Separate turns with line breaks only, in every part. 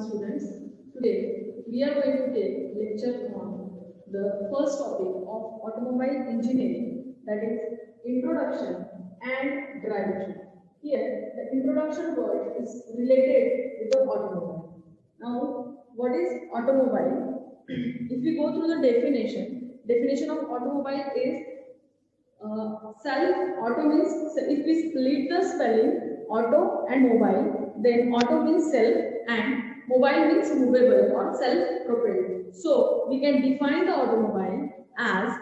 morning, students. Today we are going to take lecture on the first topic of automobile engineering, that is introduction and driving. Here the introduction word is related with the automobile. Now what is automobile? If we go through the definition of automobile is self. Auto means, if we split the spelling auto and mobile, then auto means self and mobile means movable or self-propelled. So we can define the automobile as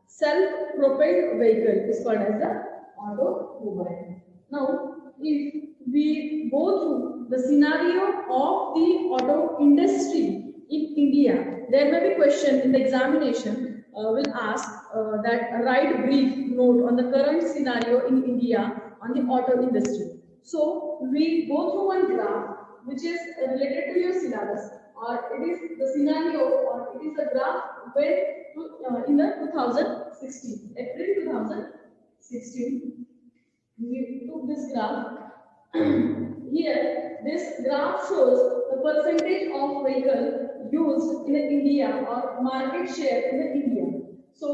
self-propelled vehicle is called as the automobile. Now if we go through the scenario of the auto industry in India, there may be question in the examination will ask that write brief note on the current scenario in India on the auto industry. So we go through one graph which is related to your syllabus, or it is the scenario, or it is a graph when in the 2016, April 2016, we took this graph. Here, this graph shows the percentage of vehicle used in India or market share in India. So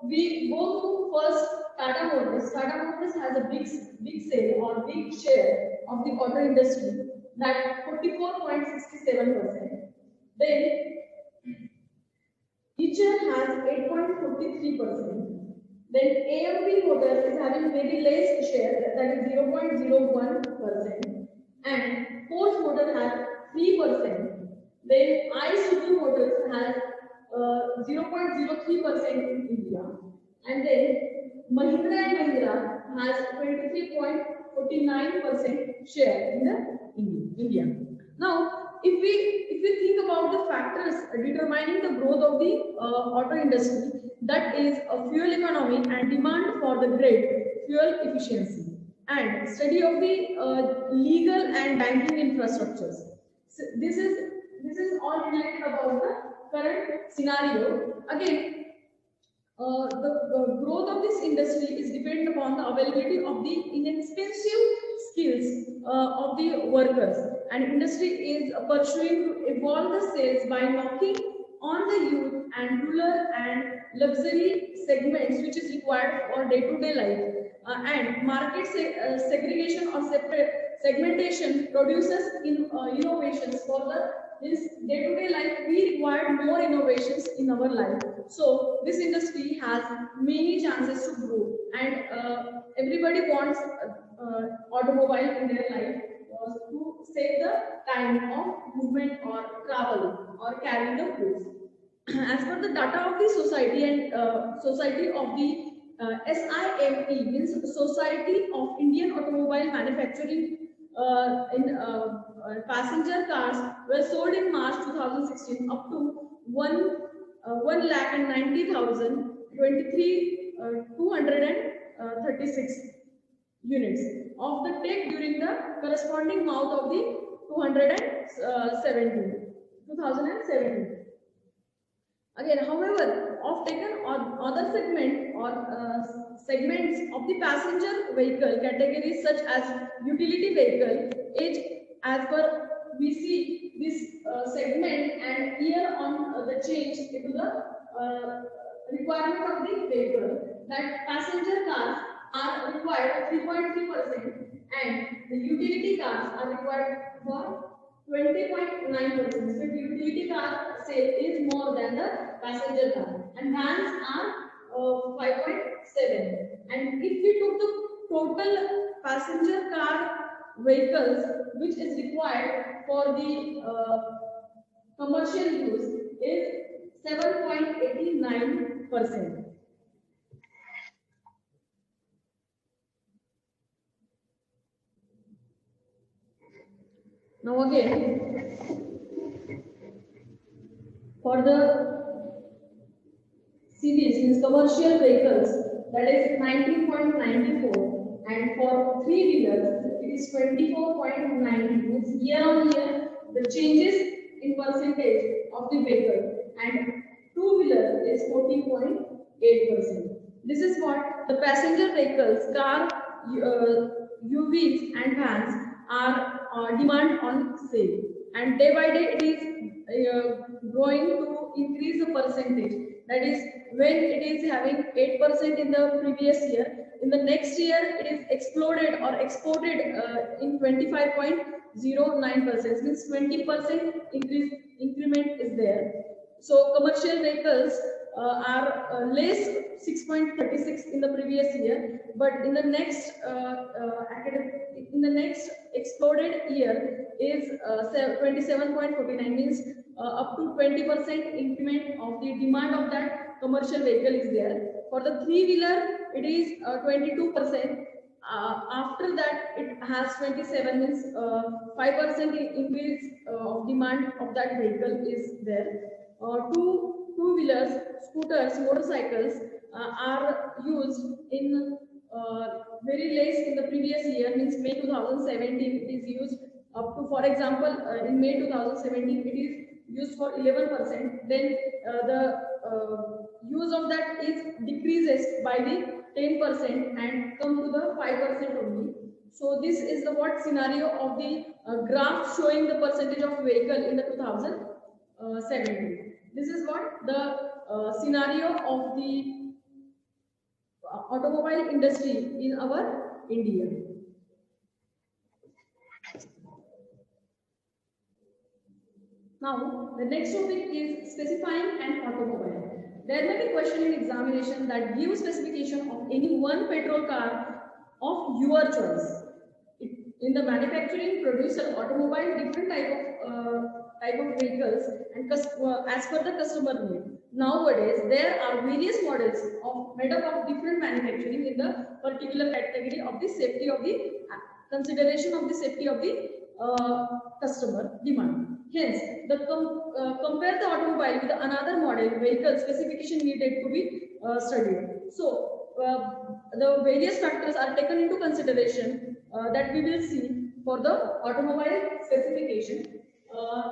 we go to first Tata Motors. Tata Motors has a big sale or big share of the auto industry, that 44.67%. Then Eicher has 8.53%. Then AMP Motors is having very less share, that is 0.01%. And Ford Motor has 3%. Then ADSUL'S Motors has 0.03% in India. And then Mahindra and Mahindra has 23.49% share in India. Now, if we think about the factors determining the growth of the auto industry, that is fuel economy and demand for the great fuel efficiency, and study of the legal and banking infrastructures. So this is all related about the current scenario. Again, the growth of this industry is dependent upon the availability of the inexpensive skills of the workers, and industry is pursuing to evolve the sales by knocking on the youth and rural and luxury segments which is required for day-to-day life, and market segregation or segmentation produces innovations for this day-to-day life. We require more innovations in our life. So this industry has many chances to grow, and everybody wants automobile in their life to save the time of movement or travel or carrying the goods. As per the data of the society and society of the SIME, means Society of Indian Automobile Manufacturing, in passenger cars were sold in March 2016 up to 1,90,000, 236 units of the take during the corresponding month of the 2017. Again, however, of taken on other segment or segments of the passenger vehicle categories such as utility vehicle, age as per we see this segment and year on the change into the requirement of the vehicle, that passenger cars are required 3.3% and the utility cars are required for 20.9%. So utility car sale is more than the passenger car, and vans are 5.7. And if we took the total passenger car vehicles which is required for the commercial use is 7.89%. Now again, for the CVs, means commercial vehicles, that is 19.94, and for three-wheelers it is 24.90. Means year on year the changes in percentage of the vehicle, and two-wheeler is 14.8%. This is what the passenger vehicles, car, UVs and vans are demand on sale. and day by day it is growing to increase the percentage. That is, when it is having 8% in the previous year, in the next year it is exploded or exported in 25.09%, means 20% increment is there. So commercial vehicles are less 6.36 in the previous year, but in the next exploded year is 27.49, means up to 20% increment of the demand of that commercial vehicle is there. For the three-wheeler, it is 22%. After that, it has 27, means 5% increase of demand of that vehicle is there. Two-wheelers, scooters, motorcycles are used in very less in the previous year, means May 2017 it is used up to, for example, in May 2017 it is used for 11%. Then the use of that is decreases by the 10% and come to the 5% only. So this is the what scenario of the graph showing the percentage of vehicle in the 2017. This is what the scenario of the automobile industry in our India. Now, the next topic is specifying an automobile. There may be question in examination that gives specification of any one petrol car of your choice. In the manufacturing, produce an automobile, different type of vehicles, and as per the customer need. Nowadays, there are various models made up of different manufacturing in the particular category of the safety of the consideration of the safety of the customer demand. Hence, compare the automobile with another model vehicle specification needed to be studied. So, the various factors are taken into consideration that we will see for the automobile specification.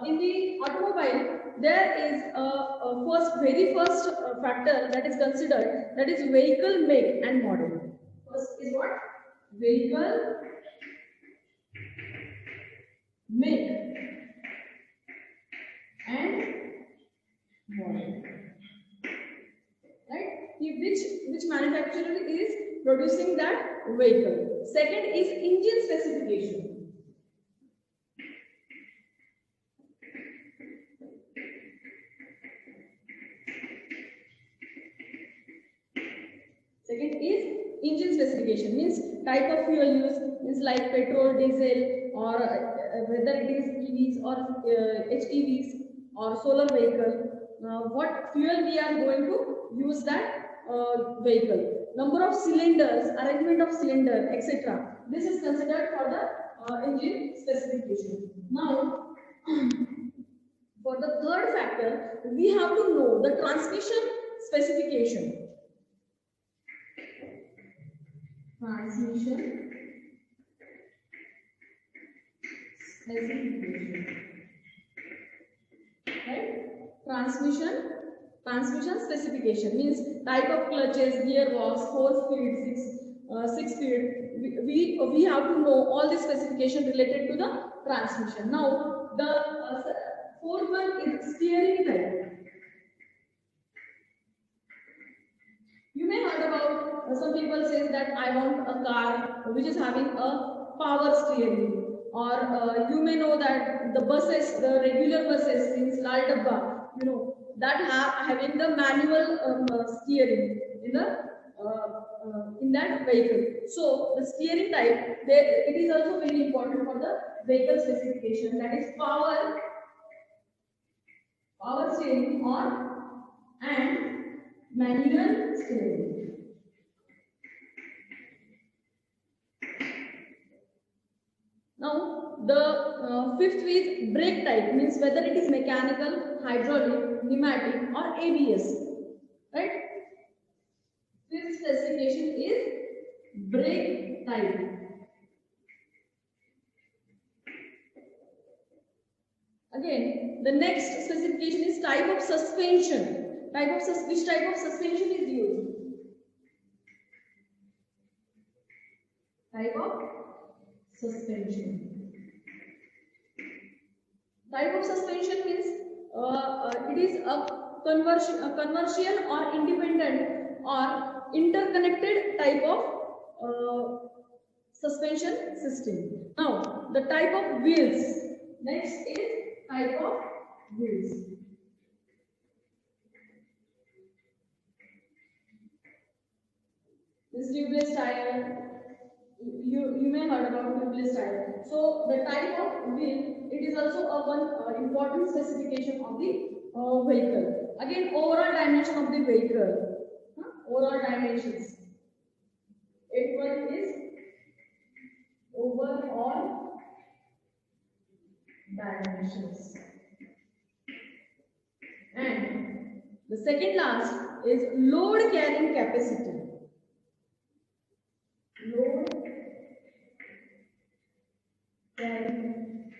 In the automobile, there is a very first factor that is considered, that is vehicle make and model. First is what? Vehicle make and model. Right? Which manufacturer is producing that vehicle. Second is engine specification. Second is engine specification, means type of fuel use, means like petrol, diesel, or whether it is EVs or HEVs or solar vehicle. What fuel we are going to use that vehicle. Number of cylinders, arrangement of cylinder, etc. This is considered for the engine specification. Now, for the third factor, we have to know the transmission specification. Transmission specification. Right? Transmission specification means type of clutches, gearbox, 4 speed, 6 speed. We have to know all the specification related to the transmission. Now, the fourth one is steering type. You may heard about some people say that I want a car which is having a power steering, or you may know that the buses, the regular buses, means lal dabba, you know, that having the manual steering in that vehicle. So the steering type, it is also very important for the vehicle specification. That is power steering and manual steering. Now, the fifth is brake type, means whether it is mechanical, hydraulic, pneumatic, or ABS. Right? Fifth specification is brake type. Again, the next specification is type of suspension. Which type of suspension is used? Type of suspension. Type of suspension means it is a conversion or independent or interconnected type of suspension system. Now, the type of wheels. Next is type of wheels. This tubeless tire, you may heard about tubeless tire. So the type of wheel, it is also a one important specification of the vehicle. Again, overall dimension of the vehicle. Overall dimensions. It one is overall dimensions. And the second last is load carrying capacity. Load carrying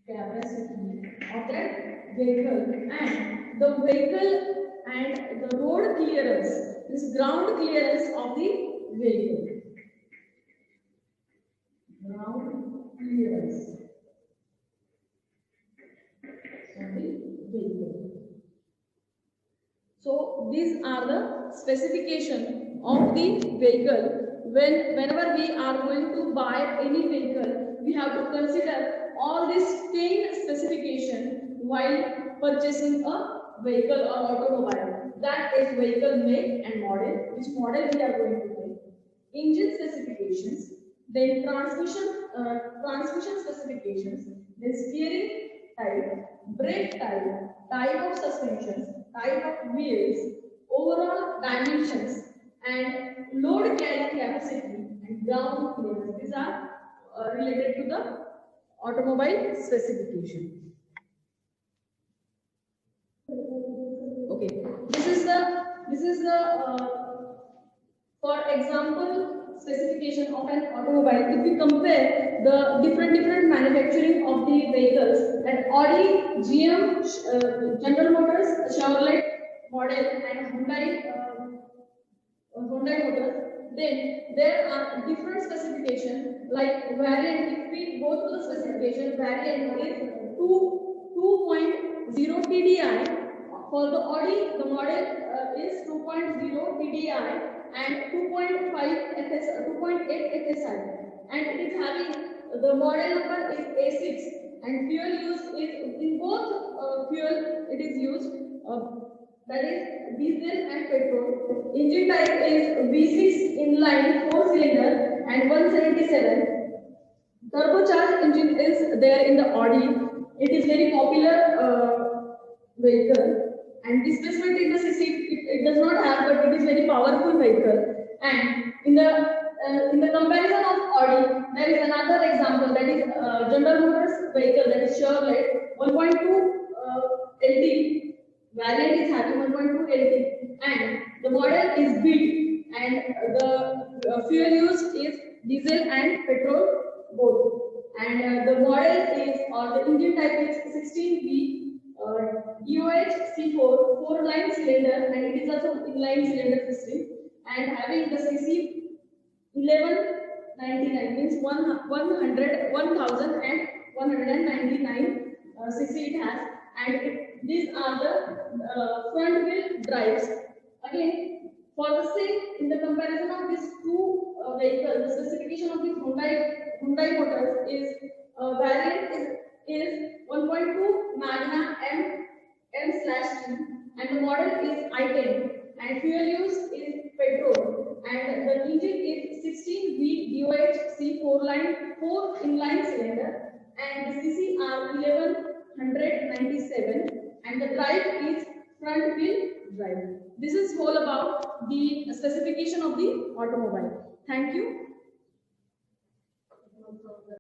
capacity of that vehicle, and the vehicle and the road clearance, this ground clearance of the vehicle. Ground clearance of the vehicle. So these are the specification of the vehicle. Whenever we are going to buy any vehicle, we have to consider all these 10 specifications while purchasing a vehicle or automobile. That is vehicle make and model, which model we are going to take. Engine specifications, then transmission specifications, then steering type, brake type, type of suspensions, type of wheels, overall dimensions, and load carrying capacity and ground clearance. These are related to the automobile specification. Okay, this is the for example specification of an automobile. If we compare the different manufacturing of the vehicles, that Audi, GM, General Motors, Chevrolet model, and Hyundai Motors, then there are different specifications like variant. If we go to the specification, variant is 2.0 TDI. For the Audi, the model is 2.0 TDI and 2.8 FSI, and it is having the model number is A6, and fuel use is in both fuel it is used, that is diesel and petrol. Engine type is V6 inline 4-cylinder and 177. Turbocharged engine is there in the Audi. It is very popular vehicle. And displacement in the CC it does not have, but it is very powerful vehicle. And in the comparison of Audi, there is another example, that is General Motors vehicle, that is Chevrolet 1.2 LT variant is having 1.2 LT, and the model is big, and the fuel use is diesel and petrol both, and the model is, or the engine type is 16V. DOH C4 4-line cylinder, and it is also inline cylinder system, and having the CC 1199 means 1199 CC it has, and these are the front wheel drives. Again, for the same, in the comparison of these two vehicles, the specification of the Hyundai Motors is variant is 1.2 Magna M/T, and the model is I-10, and fuel use is petrol, and the engine is 16V DOH C4 inline cylinder, and the CC are 1197, and the drive is front wheel drive. This is all about the specification of the automobile. Thank you.